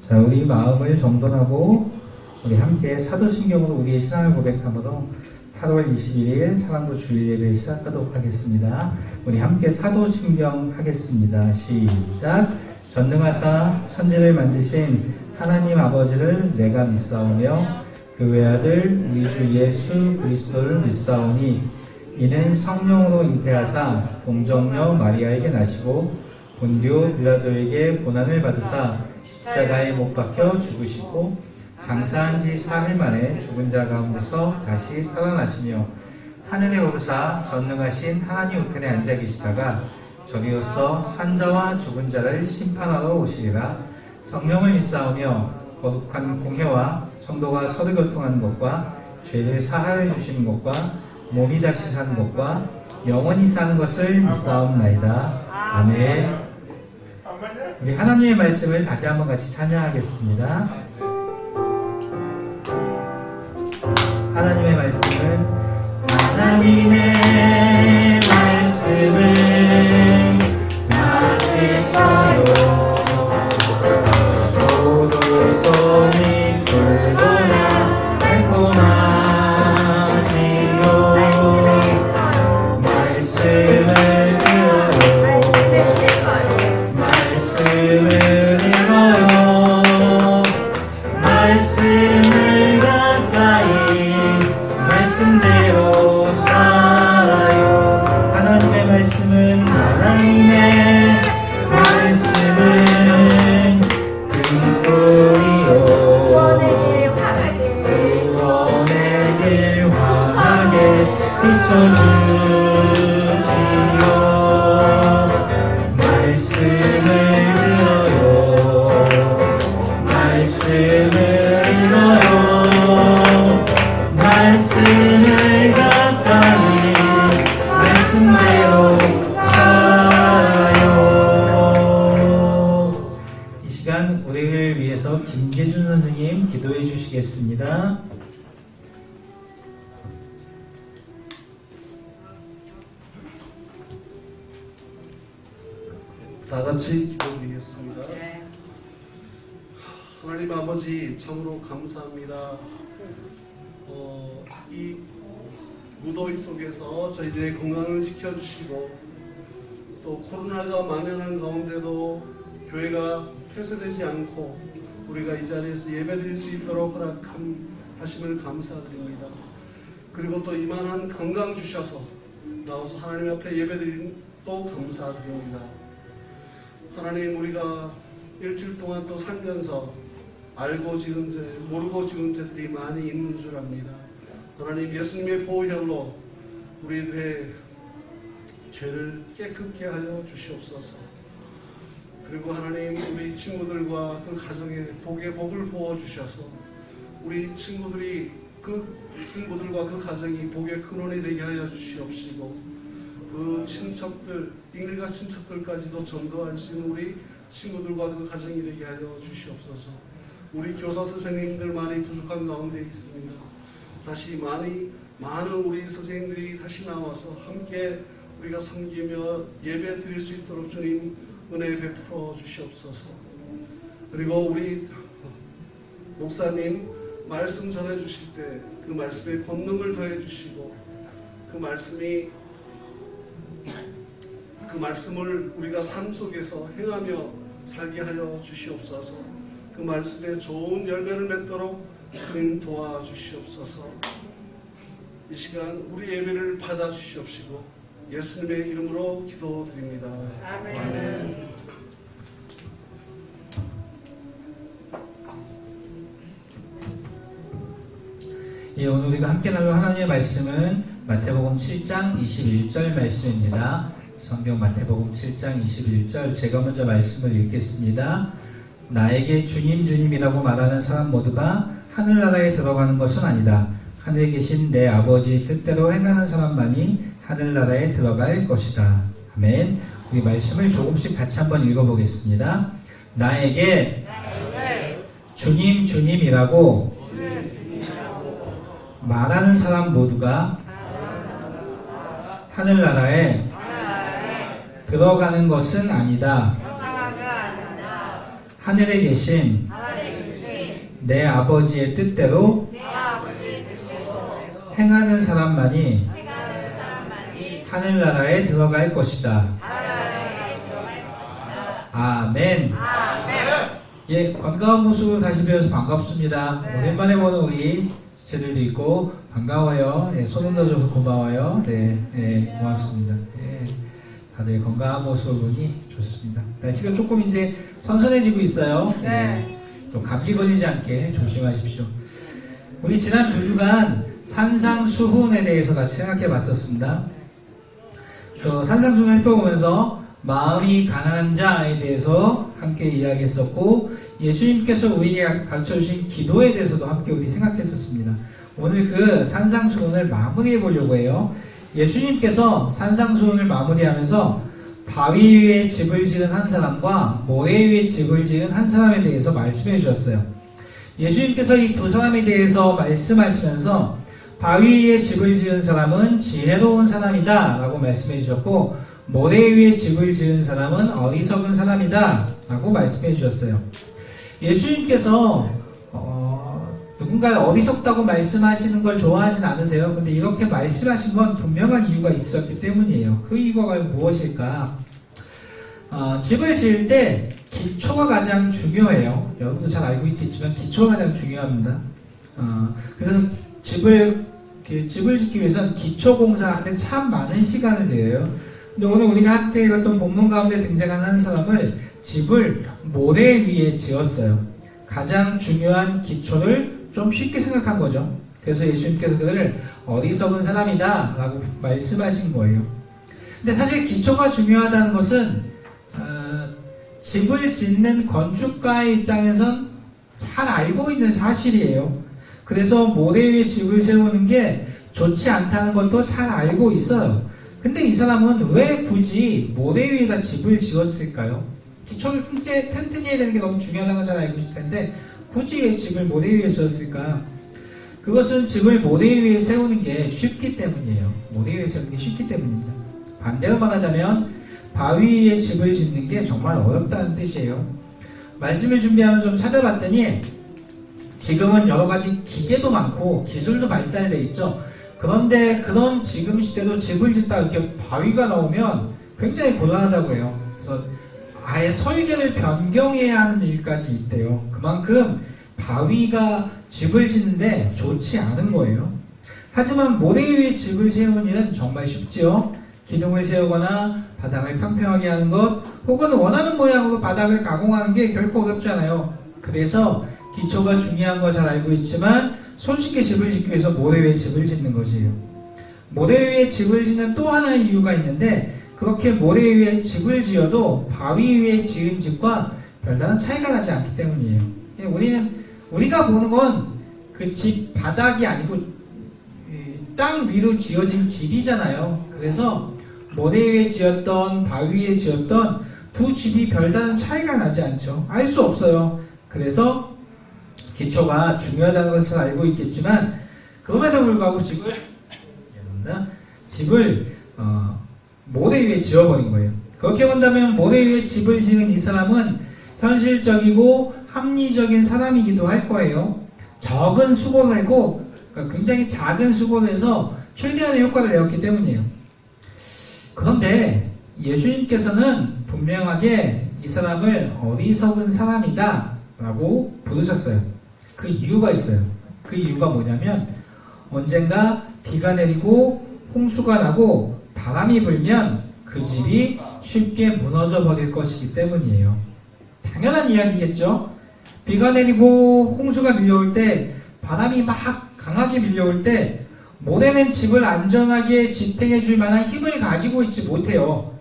자, 우리 마음을 정돈하고 우리 함께 사도신경으로 우리의 신앙을 고백함으로 8월 21일 사랑도 주일 예배 시작하도록 하겠습니다. 우리 함께 사도신경 하겠습니다. 시작. 전능하사 천지를 만드신 하나님 아버지를 내가 믿사오며 그 외아들 우리 주 예수 그리스도를 믿사오니 이는 성령으로 잉태하사 동정녀 마리아에게 나시고 본디오 빌라도에게 고난을 받으사 십자가에 못 박혀 죽으시고 장사한 지 사흘 만에 죽은 자 가운데서 다시 살아나시며 하늘에 오르사 전능하신 하나님 우편에 앉아 계시다가 저리로서 산자와 죽은 자를 심판하러 오시리라. 성령을 믿사오며 거룩한 공회와 성도가 서로 교통하는 것과 죄를 사하여 주시는 것과 몸이 다시 사는 것과 영원히 사는 것을 믿사옵나이다. 아멘. 우리 하나님의 말씀을 다시 한번 같이 찬양하겠습니다. 하나님의 말씀은 하나님의 말씀은 맛있어요. 포도송이 꿀보다 달콤하지요. 말씀을 들어요. 말씀을 읽어요. 말씀을 가까이 말씀대로 살아요. 하나님의 말씀은 등불이요 구원의 길 환하게 비춰주지요. 말씀을 들어요. 말씀을 읽어요. 말씀을 가까이 말씀대로 살아요. 이 시간 우리를 위해서 김계준 선생님 기도해 주시겠습니다. 다 같이 기도드리겠습니다. 하나님 아버지 참으로 감사합니다. 이 무더위 속에서 저희들의 건강을 지켜주시고 또 코로나가 만연한 가운데도 교회가 폐쇄되지 않고 우리가 이 자리에서 예배드릴 수 있도록 허락하심을 감사드립니다. 그리고 또 이만한 건강 주셔서 나와서 하나님 앞에 예배드린 또 감사드립니다. 하나님, 우리가 일주일 동안 또 살면서 알고 지은 죄, 모르고 지은 죄들이 많이 있는 줄 압니다. 하나님, 예수님의 보혈로 우리들의 죄를 깨끗게 하여 주시옵소서. 그리고 하나님, 우리 친구들과 그 가정에 복의 복을 부어 주셔서 우리 친구들과 그 가정이 복의 근원이 되게 하여 주시옵시고, 그 친척들, 일가 친척들까지도 전도할 수 있는 우리 친구들과 그 가정이 되게 하여 주시옵소서. 우리 교사 선생님들 많이 부족한 가운데 있습니다. 다시 많은 우리 선생님들이 다시 나와서 함께 우리가 섬기며 예배 드릴 수 있도록 주님 은혜 베풀어 주시옵소서. 그리고 우리 목사님 말씀 전해 주실 때 그 말씀에 권능을 더해 주시고 그 말씀을 우리가 삶 속에서 행하며 살게 하여 주시옵소서. 그 말씀에 좋은 열매를 맺도록 주님 도와주시옵소서. 이 시간 우리 예배를 받아 주시옵시고 예수님의 이름으로 기도드립니다. 아멘. 예, 오늘 우리가 함께 나눌 하나님의 말씀은 마태복음 7장 21절 말씀입니다. 성경 마태복음 7장 21절, 제가 먼저 말씀을 읽겠습니다. 나에게 주님 주님이라고 말하는 사람 모두가 하늘나라에 들어가는 것은 아니다. 하늘에 계신 내 아버지 뜻대로 행하는 사람만이 하늘나라에 들어갈 것이다. 아멘. 우리 말씀을 조금씩 같이 한번 읽어보겠습니다. 나에게 주님 주님이라고 말하는 사람 모두가 하늘나라에 들어가는 것은 아니다. 하늘에 계신 내 아버지의 뜻대로 행하는 사람만이 하늘나라에 들어갈 것이다. 아멘. 예, 건강한 모습으로 다시 뵈어서 반갑습니다. 오랜만에 보는 우리 지체들도 있고 반가워요. 예, 손 흔들어줘서 고마워요. 네, 고맙습니다. 예, 다들 건강한 모습을 보니 좋습니다. 날씨가 조금 이제 선선해지고 있어요. 예, 또 감기 걸리지 않게 조심하십시오. 우리 지난 2주간 산상수훈에 대해서 같이 생각해 봤었습니다. 그 산상수훈을 살펴보면서 마음이 가난한 자에 대해서 함께 이야기했었고, 예수님께서 우리에게 가르쳐 주신 기도에 대해서도 함께 우리 생각했었습니다. 오늘 그 산상수훈을 마무리해 보려고 해요. 예수님께서 산상수훈을 마무리하면서 바위 위에 집을 지은 한 사람과 모래 위에 집을 지은 한 사람에 대해서 말씀해 주셨어요. 예수님께서 이 두 사람에 대해서 말씀하시면서 바위 위에 집을 지은 사람은 지혜로운 사람이다 라고 말씀해 주셨고, 모래 위에 집을 지은 사람은 어리석은 사람이다 라고 말씀해 주셨어요. 예수님께서 누군가 어리석다고 말씀하시는 걸 좋아하진 않으세요. 근데 이렇게 말씀하신 건 분명한 이유가 있었기 때문이에요. 그 이유가 무엇일까? 집을 지을 때 기초가 가장 중요해요. 여러분도 잘 알고 있겠지만 기초가 가장 중요합니다. 그래서 집을 짓기 위해서는 기초 공사하는데 참 많은 시간을 들여요. 근데 오늘 우리가 함께 읽었던 본문 가운데 등장한 한 사람을 집을 모래 위에 지었어요. 가장 중요한 기초를 좀 쉽게 생각한 거죠. 그래서 예수님께서 그들을 어리석은 사람이다 라고 말씀하신 거예요. 근데 사실 기초가 중요하다는 것은 집을 짓는 건축가의 입장에선 잘 알고 있는 사실이에요. 그래서 모래 위에 집을 세우는 게 좋지 않다는 것도 잘 알고 있어요. 근데 이 사람은 왜 굳이 모래 위에다 집을 지었을까요? 기초를 튼튼히 해야 되는 게 너무 중요하다는 걸 잘 알고 있을 텐데 굳이 왜 집을 모래 위에 지었을까? 그것은 집을 모래 위에 세우는 게 쉽기 때문이에요. 모래 위에 세우는 게 쉽기 때문입니다. 반대로 말하자면 바위 위에 집을 짓는 게 정말 어렵다는 뜻이에요. 말씀을 준비하면서 좀 찾아봤더니 지금은 여러 가지 기계도 많고 기술도 발달되어 있죠. 그런데 그런 지금 시대도 집을 짓다 이렇게 바위가 나오면 굉장히 곤란하다고 해요. 그래서 아예 설계를 변경해야 하는 일까지 있대요. 그만큼 바위가 집을 짓는데 좋지 않은 거예요. 하지만 모래 위에 집을 세우는 일은 정말 쉽지요. 기둥을 세우거나 바닥을 평평하게 하는 것, 혹은 원하는 모양으로 바닥을 가공하는 게 결코 어렵지 않아요. 그래서 기초가 중요한 거 잘 알고 있지만 손쉽게 집을 짓기 위해서 모래 위에 집을 짓는 것이에요. 모래 위에 집을 짓는 또 하나의 이유가 있는데, 그렇게 모래 위에 집을 지어도 바위 위에 지은 집과 별다른 차이가 나지 않기 때문이에요. 우리가 보는 건 그 집 바닥이 아니고 땅 위로 지어진 집이잖아요. 그래서 모래 위에 지었던 바위 위에 지었던 두 집이 별다른 차이가 나지 않죠. 알 수 없어요. 그래서 기초가 중요하다는 것을 알고 있겠지만 그럼에도 불구하고 집을 모래 위에 지어버린 거예요. 그렇게 본다면 모래 위에 집을 지은 이 사람은 현실적이고 합리적인 사람이기도 할 거예요. 적은 수고를 하고, 그러니까 굉장히 작은 수고를 해서 최대한의 효과를 내었기 때문이에요. 그런데 예수님께서는 분명하게 이 사람을 어리석은 사람이다 라고 부르셨어요. 그 이유가 있어요. 그 이유가 뭐냐면 언젠가 비가 내리고 홍수가 나고 바람이 불면 그 집이 쉽게 무너져 버릴 것이기 때문이에요. 당연한 이야기겠죠. 비가 내리고 홍수가 밀려올 때, 바람이 막 강하게 밀려올 때 모래는 집을 안전하게 지탱해 줄 만한 힘을 가지고 있지 못해요.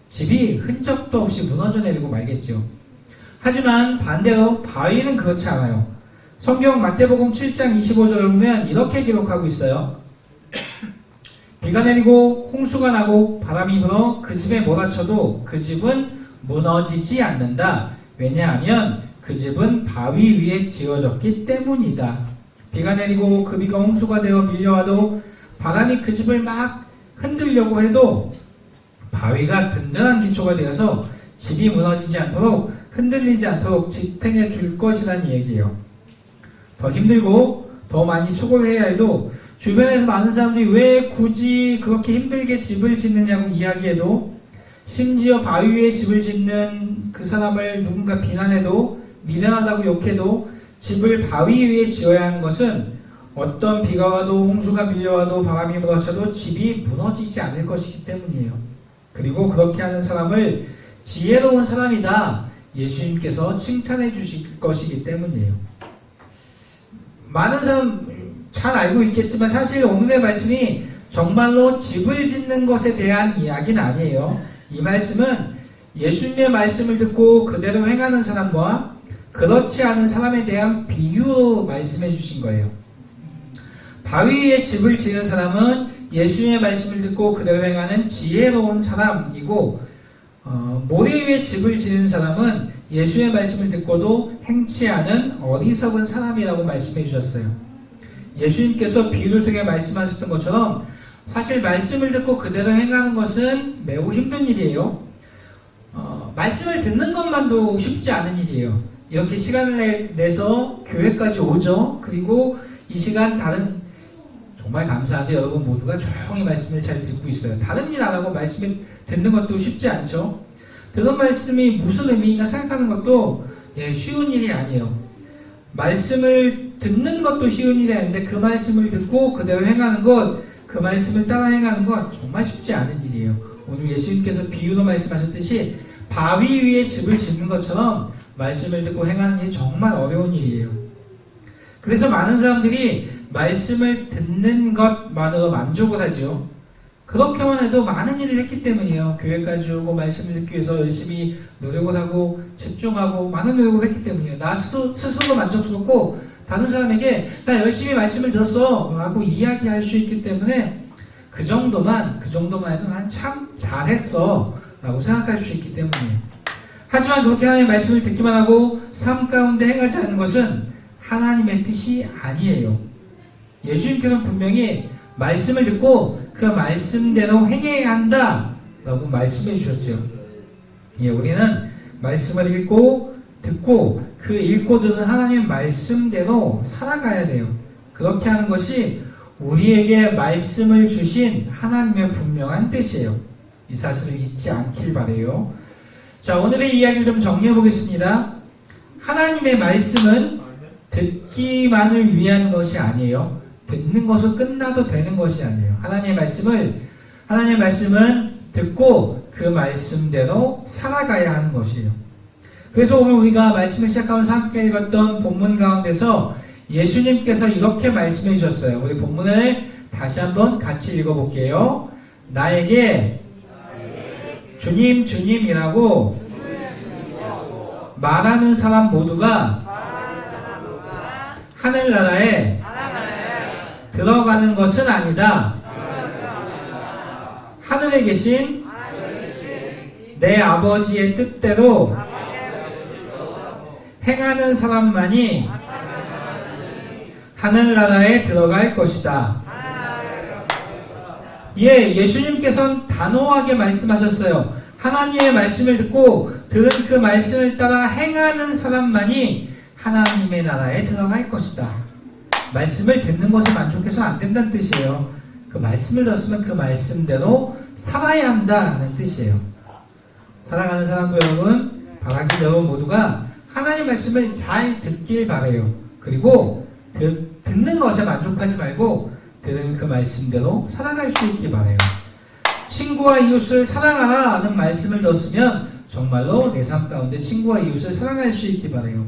집이 흔적도 없이 무너져 내리고 말겠죠. 하지만 반대로 바위는 그렇지 않아요. 성경 마태복음 7장 25절을 보면 이렇게 기록하고 있어요. 비가 내리고 홍수가 나고 바람이 불어 그 집에 몰아쳐도 그 집은 무너지지 않는다. 왜냐하면 그 집은 바위 위에 지어졌기 때문이다. 비가 내리고 그 비가 홍수가 되어 밀려와도 바람이 그 집을 막 흔들려고 해도 바위가 든든한 기초가 되어서 집이 무너지지 않도록 흔들리지 않도록 지탱해 줄 것이라는 얘기예요. 더 힘들고 더 많이 수고를 해야 해도 주변에서 많은 사람들이 왜 굳이 그렇게 힘들게 집을 짓느냐고 이야기해도, 심지어 바위 위에 집을 짓는 그 사람을 누군가 비난해도, 미련하다고 욕해도 집을 바위 위에 지어야 하는 것은 어떤 비가 와도 홍수가 밀려와도 바람이 몰아쳐도 집이 무너지지 않을 것이기 때문이에요. 그리고 그렇게 하는 사람을 지혜로운 사람이다 예수님께서 칭찬해 주실 것이기 때문이에요. 많은 사람 잘 알고 있겠지만 사실 오늘의 말씀이 정말로 집을 짓는 것에 대한 이야기는 아니에요. 이 말씀은 예수님의 말씀을 듣고 그대로 행하는 사람과 그렇지 않은 사람에 대한 비유로 말씀해 주신 거예요. 바위 위에 집을 지은 사람은 예수님의 말씀을 듣고 그대로 행하는 지혜로운 사람이고, 모래 위에 집을 지은 사람은 예수의 말씀을 듣고도 행치 않은 어리석은 사람이라고 말씀해 주셨어요. 예수님께서 비유를 통해 말씀하셨던 것처럼 사실 말씀을 듣고 그대로 행하는 것은 매우 힘든 일이에요. 말씀을 듣는 것만도 쉽지 않은 일이에요. 이렇게 시간을 내서 교회까지 오죠. 그리고 이 시간 정말 감사한데 여러분 모두가 조용히 말씀을 잘 듣고 있어요. 다른 일 안 하고 말씀을 듣는 것도 쉽지 않죠. 들은 말씀이 무슨 의미인가 생각하는 것도 쉬운 일이 아니에요. 말씀을 듣는 것도 쉬운 일이 아닌데 그 말씀을 듣고 그대로 행하는 것, 그 말씀을 따라 행하는 것 정말 쉽지 않은 일이에요. 오늘 예수님께서 비유로 말씀하셨듯이 바위 위에 집을 짓는 것처럼 말씀을 듣고 행하는 일이 정말 어려운 일이에요. 그래서 많은 사람들이 말씀을 듣는 것만으로 만족을 하죠. 그렇게만 해도 많은 일을 했기 때문이에요. 교회까지 오고 말씀을 듣기 위해서 열심히 노력을 하고 집중하고 많은 노력을 했기 때문이에요. 나 스스로 만족스럽고 다른 사람에게 나 열심히 말씀을 들었어 라고 이야기할 수 있기 때문에 그 정도만 해도 난 참 잘했어 라고 생각할 수 있기 때문이에요. 하지만 그렇게 하나님의 말씀을 듣기만 하고 삶 가운데 행하지 않는 것은 하나님의 뜻이 아니에요. 예수님께서는 분명히 말씀을 듣고 그 말씀대로 행해야 한다 라고 말씀해 주셨죠. 우리는 말씀을 읽고 듣고 그 읽고 듣는 하나님의 말씀대로 살아가야 돼요. 그렇게 하는 것이 우리에게 말씀을 주신 하나님의 분명한 뜻이에요. 이 사실을 잊지 않길 바라요. 자, 오늘의 이야기를 좀 정리해 보겠습니다. 하나님의 말씀은 듣기만을 위한 것이 아니에요. 듣는 것으로 끝나도 되는 것이 아니에요. 하나님의 말씀은 듣고 그 말씀대로 살아가야 하는 것이에요. 그래서 오늘 우리가 말씀을 시작하면서 함께 읽었던 본문 가운데서 예수님께서 이렇게 말씀해 주셨어요. 우리 본문을 다시 한번 같이 읽어볼게요. 나에게 주님 주님이라고 말하는 사람 모두가 하늘나라에 들어가는 것은 아니다. 하늘에 계신 내 아버지의 뜻대로 행하는 사람만이 하늘나라에 들어갈 것이다. 예수님께서는 단호하게 말씀하셨어요. 하나님의 말씀을 듣고 들은 그 말씀을 따라 행하는 사람만이 하나님의 나라에 들어갈 것이다. 말씀을 듣는 것에 만족해서는 안 된다는 뜻이에요. 그 말씀을 들었으면 그 말씀대로 살아야 한다는 뜻이에요. 사랑하는 사람도 여러분, 바라기 여러분 모두가 하나님의 말씀을 잘 듣길 바라요. 그리고 듣는 것에 만족하지 말고 들은 그 말씀대로 살아갈 수 있길 바라요. 친구와 이웃을 사랑하라 하는 말씀을 들었으면 정말로 내 삶 가운데 친구와 이웃을 사랑할 수 있길 바라요.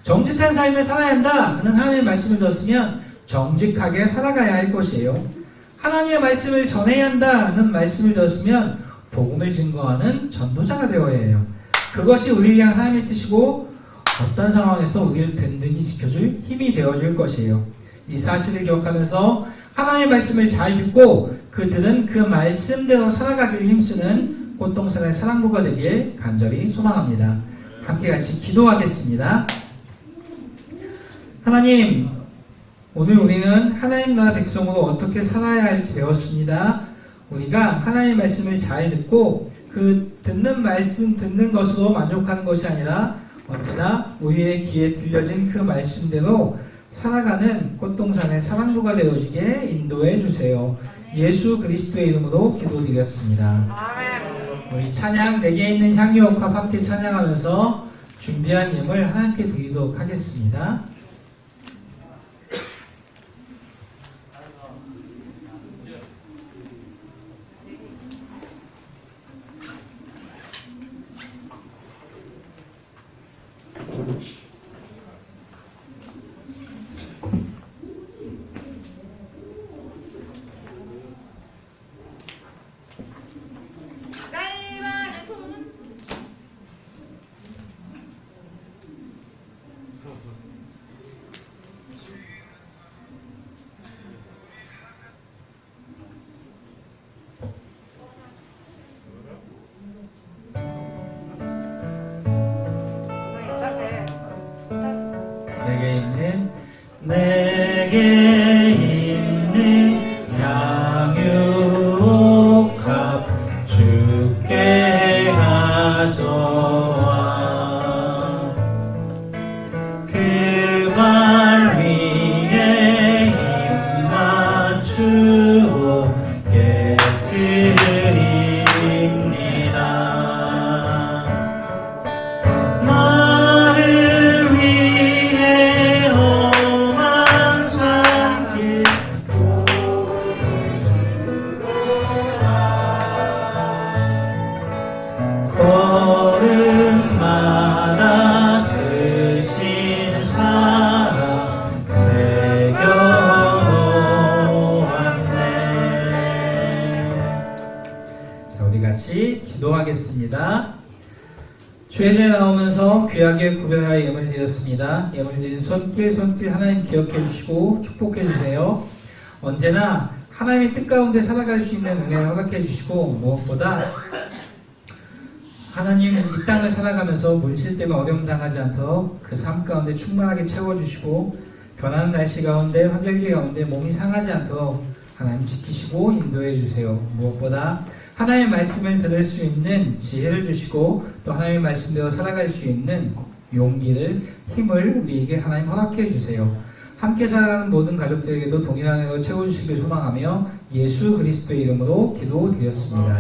정직한 삶을 살아야 한다 하는 하나님의 말씀을 들었으면 정직하게 살아가야 할 것이에요. 하나님의 말씀을 전해야 한다는 말씀을 들었으면 복음을 증거하는 전도자가 되어야 해요. 그것이 우리를 위한 하나님의 뜻이고 어떤 상황에서도 우리를 든든히 지켜줄 힘이 되어줄 것이에요. 이 사실을 기억하면서 하나님의 말씀을 잘 듣고 그들은 그 말씀대로 살아가기를 힘쓰는 꽃동산의 사랑부가 되길 간절히 소망합니다. 함께 같이 기도하겠습니다. 하나님, 오늘 우리는 하나님 나라 백성으로 어떻게 살아야 할지 배웠습니다. 우리가 하나님의 말씀을 잘 듣고 그 듣는 것으로 만족하는 것이 아니라 언제나 우리의 귀에 들려진 그 말씀대로 살아가는 꽃동산의 사랑부가 되어지게 인도해 주세요. 예수 그리스도의 이름으로 기도드렸습니다. 우리 찬양 내게 있는 향유옥합 함께 찬양하면서 준비한 예물 하나님께 드리도록 하겠습니다. 내게 있는 향유옥합 주께 가져와 그 발 위에 힘 맞추고 깨뜨립니다. 나를 위해 험한 산길 걸음마다 크신 사랑 새겨놓았네. 자, 우리 같이 기도하겠습니다. 주의자에 나오면서 귀하게 구별하여 예물 드렸습니다. 예물 드린 손길 하나님 기억해 주시고 축복해 주세요. 언제나 하나님의 뜻 가운데 살아갈 수 있는 은혜를 허락해 주시고 무엇보다 하나님 이 땅을 살아가면서 물질 때문에 어려움 당하지 않도록 그 삶 가운데 충만하게 채워주시고 변하는 날씨 가운데 환절기 가운데 몸이 상하지 않도록 하나님 지키시고 인도해 주세요. 무엇보다 하나님의 말씀을 들을 수 있는 지혜를 주시고 또 하나님의 말씀대로 살아갈 수 있는 용기를 힘을 우리에게 하나님 허락해 주세요. 함께 살아가는 모든 가족들에게도 동일한 은혜로 채워주시길 소망하며 예수 그리스도의 이름으로 기도드렸습니다.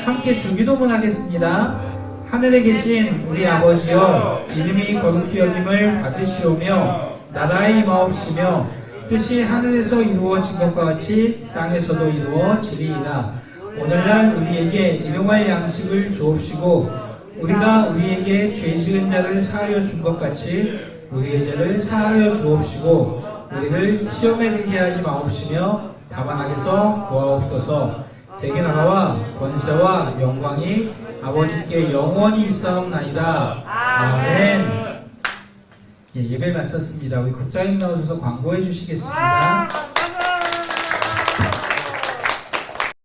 함께 주기도문 하겠습니다. 하늘에 계신 우리 아버지여 이름이 거룩히 여김을 받으시오며 나라의 임하옵시며 뜻이 하늘에서 이루어진 것과 같이 땅에서도 이루어지리이다. 오늘날 우리에게 일용할 양식을 주옵시고 우리가 우리에게 죄 지은 자를 사하여 준 것 같이 우리의 죄를 사하여 주옵시고 우리를 시험에 들게 하지 마옵시며 다만 악에서 구하옵소서. 대개 나라와 권세와 영광이 아버지께 영원히 있사옵나이다. 아멘. 예배를 마쳤습니다. 우리 국장님 나오셔서 광고해 주시겠습니다.